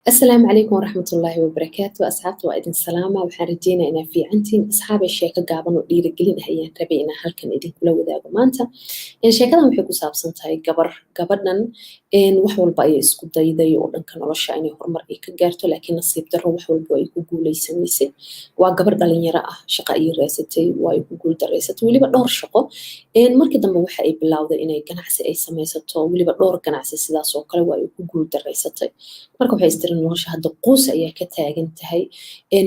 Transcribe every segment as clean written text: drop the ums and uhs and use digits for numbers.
السلام عليكم ورحمة الله وبركاته أصحابتي وإذن سلامة وحان رجينا إنا في عنتين أصحاب الشيكة قابن ودير قلين هيان ربينا هالكن إذن كلو ذاقو مانتا إن شيكة وحي كسابسن تاي قبرنا إن وحول بأي اسكو دايداي ودن كان رشا إني هرمر إي كجارتو لكن نصيب درو وحول بأي كقولي سميسي وقبر دالين يراه شقا إي ريستي واي كقول دريستي ولي بدور شقو إن مركي دم وحا إي بلاودا إني ganacsi ay samaysato waliba dhowr ganacsi sidaas oo kale waa ay ku guul daraysatay marka waxay istirin nolosha hadda quus ayaa ka taagan tahay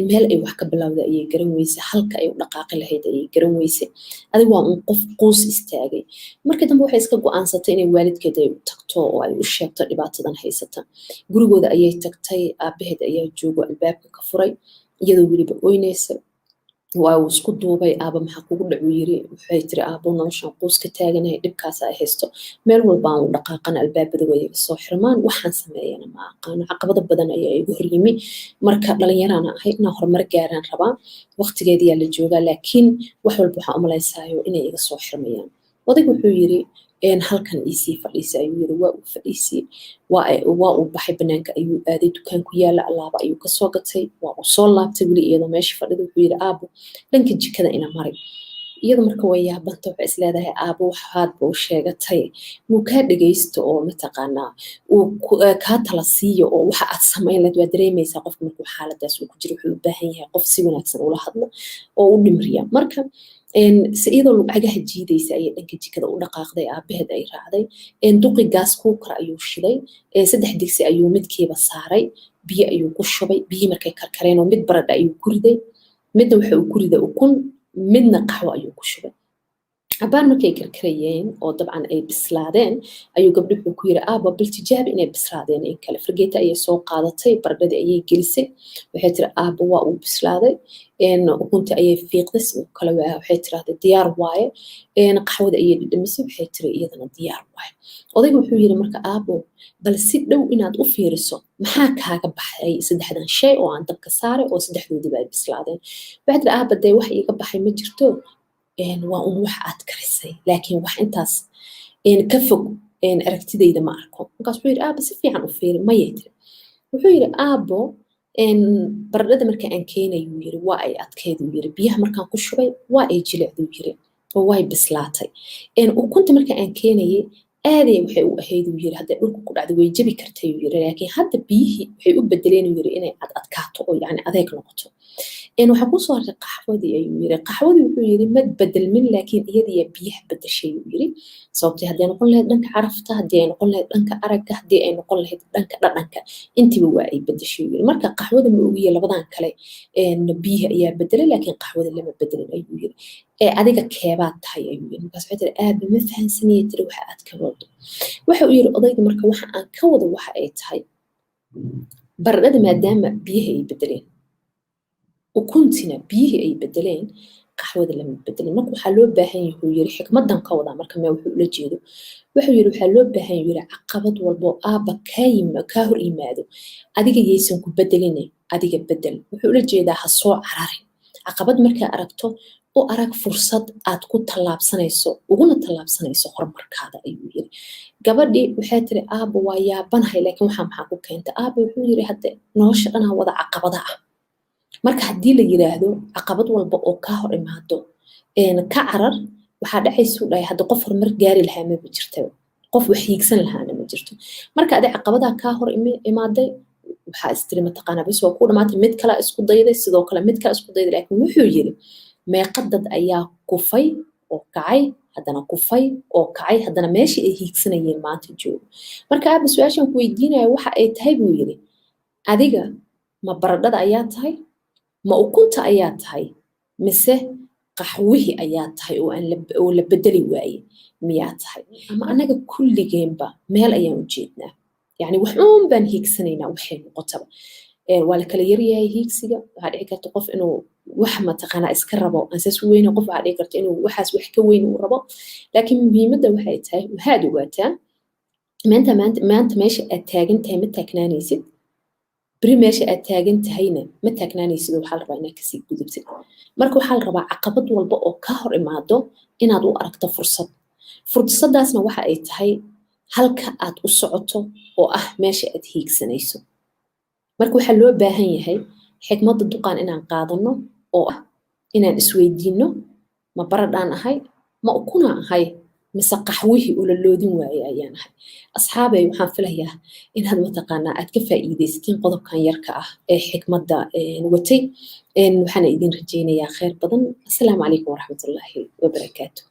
meel ay wax ka bilowda ayay garan weyse halka ay u dhaqaaqi lahayd ayay garan weyse adiga waa un qof quus istaagay markii dambe waxay iska go'aansatay inay waalidkeed ay u tagto oo ay u sheegto dhibaatadan haysata gurigooda ayay tagtay aabaheed ayaa joogo albaabka ka furay iyadoo weliba oynaysa waa uu isku duubay aaba maxaa kugu dhacu yiri waxay tiri aabo noloshan quus ka taaganahay dhibkaas ay haysto meel walba aan u dhaqaaqana albaabada way iga soo xirmaan waxaan sameeyana ma aqaano caqabado badan ayaa igu horyimi marka dhalinyarana ahay inaan horumar gaaraan rabaa waqtigeedii la joogaa laakiin wax walba waxaan u malaysaayo inay iga soo xirmayaan odaygu wuxuu yiri halkan iisii fadhiisay ayuu yiri waa uu fadhiisay waa uu baxay banaanka ayuu aaday dukaan ku yaala alaaba ayuu ka soo gatay waa uu soo laabtay weli iyadoo meesha fadhida wuxuu yiri aabo dhanka jikada ina maray iyada marka way yaabanta waxay isleedahay aabo waxaad buu sheegatay muu kaa dhagaysto oo mataqaanaa uu kaa tala siiyo oo waxa aad samayn lahayd waa dareemaysaa qofka markuu xaaladaas uu ku jiro wuxuu u baahan yahay qof si wanaagsan ula hadlo oo u dhimriya marka si iyadoo lacagaha jiidaysa ayay dhanka jikada u dhaqaaqday aabaheed ay raacday duqi gaas kuukar ayuu shiday 3 digsi ayuu midkiiba saaray biyo ayuu ku shubay biyo markay karkareen oo mid baradha ayuu ku riday midna waxa uu ku riday ukun midna qaxwo ayuu ku shubay abaan markay karkarayeen oo dabcan ay bislaadeen ayuu gabdhuhu ku yiri aaba bil tijaabi inay bislaadeen in kale fargeeta ayay soo qaadatay baradhadii ayay gelisay waxay tiri aaba waa uu bislaaday ukunta ayay fiiqday sidoo kale waxay tiraahday diyaar waaye qaxwada ayay dhadhamisay waxay tiri iyadana diyaar waaye odaygu wuxuu yiri marka aabo bal si dhow inaad u fiiriso maxaa kaaga baxay saddexdan shay oo aan dabka saaray oo saddexdoodiba ay bislaadeen waxay tiri aaba dee wax iga baxay ma jirto waa un wax aad karisay laakiin wax intaas ka fog aragtidayda ma arko markaas wuxuu yiri aabo si fiican u fiiri mayay tiri wuxuu yiri aabo baradhada marka aan keenayo yiri waa ay adkeedu yiri biyaha markaan ku shubay waa ay jilicdu yiri oo way bislaatay ukunta marka aan keenayay aaday waxay u ahayd yiri hadda dhulku ku dhacday way jabi kartay yiri laakiin hadda biyihii waxay u bedeleen yiri inay adkaato oo yani adeeg noqoto waxa ku soo hartay qaxwadii ayuu yiri qaxwadii wuxuu yiri mad bedelmin laakiin iyadii biyaha bedeshay yiri sababtii hadii ay noqon lahayd dhanka carafta hadii ay noqon lahayd dhanka aragga hadii ay noqon lahayd dhanka dhadhanka intiba waa ay bedeshay yiri marka qaxwada ma ogiye labadan kale biyaha ayaa bedelay laakiin qaxwada lama bedelin ayuu yiri adiga keebaad tahay ayuu yiri markaas waxay tiri aaba ma fahansanayay tiri waxa aad ka wado waxa uu yiri odayga marka waxa aan ka wado waxa ay tahay baradhada maadaama biyaha ay bedeleen ukuntina biyihii ay bedeleen qaxwada lama bedelin marka waxaa loo baahan yahay uu yiri xikmadan ka wada marka ma wuxuu la jeedo wuxuu yiri waxaa loo baahan yahay caqabad walbo aaba ka hor yimaado adiga yeysan ku bedelin adiga bedel wuxuu la jeedaa ha soo cararin caqabad markaa aragto oo arag fursad aad ku tallaabsanayso uguna tallaabsanayso horumarkaada ayuu yiri gabadhii waxay tiri aaba waa yaabanahay laakiin waxa maxaa ku keentay aaba wuxuu yiri hadda nolosha dhan wada caqabada ah marka haddii la yiraahdo caqabad walba oo ka hor imaado ka carar waxaa dhacaysa u dhahay hadda qof horumar gaari lahaa ma jirto qof wax hiigsan lahaana ma jirto marka adi caqabadaha ka hor imaaday waxaa istiri mataqaana bis waa ku dhamaatay mid kale isku dayday sidoo kale mid kale isku dayday laakiin wuxuu yiri meeqa dad ayaa kufay oo kacay haddana kufay oo kacay haddana meeshii ay hiigsanayeen maanta joogo marka aaba su-aashan ku weydiinaya waxa ay tahay buu yiri adiga ma baradhada ayaa tahay ma ukunta ayaa tahay mise qaxwihii ayaa tahay oo la bedeli waaye miyaa tahay ama anaga kulligeenba meel ayaan u jeednaa yani wax uun baan hiigsanaynaa waxay noqotaba waa la kala yaryahay hiigsiga waxaa dhici karta qof inuu wax mataqaanaa iska rabo ansaas weyne qof waxaa dhici karta inuu waxaas wax ka weyn uu rabo laakiin muhiimadda waxay tahay waxaad ogaataa maanta meesha aad taagan tahay ma taagnaanaysid beri meesha aad taagan tahayna ma taagnaanaysid waxaa la rabaa inaad kasii gudubtid marka waxaa la rabaa caqabad walba oo ka hor imaado inaad u aragto fursad fursadaasna waxa ay tahay halka aad u socoto oo ah meesha aad hiigsanayso marka waxaa loo baahan yahay xikmadda duqaan inaan qaadano oo ah inaan isweydiino ma baradhaan ahay ma ukuna ahay mise qaxwihii ula loodin waaye ayaan ahay asxaabay waxaan filayaa inaad mataqaanaa aad ka faa'iidaysatiin qodobkan yarka ah ee xikmadda watay waxaana idin rajaynayaa khayr badan asalaamu calaykum waraxmatullaahi wabarakaatu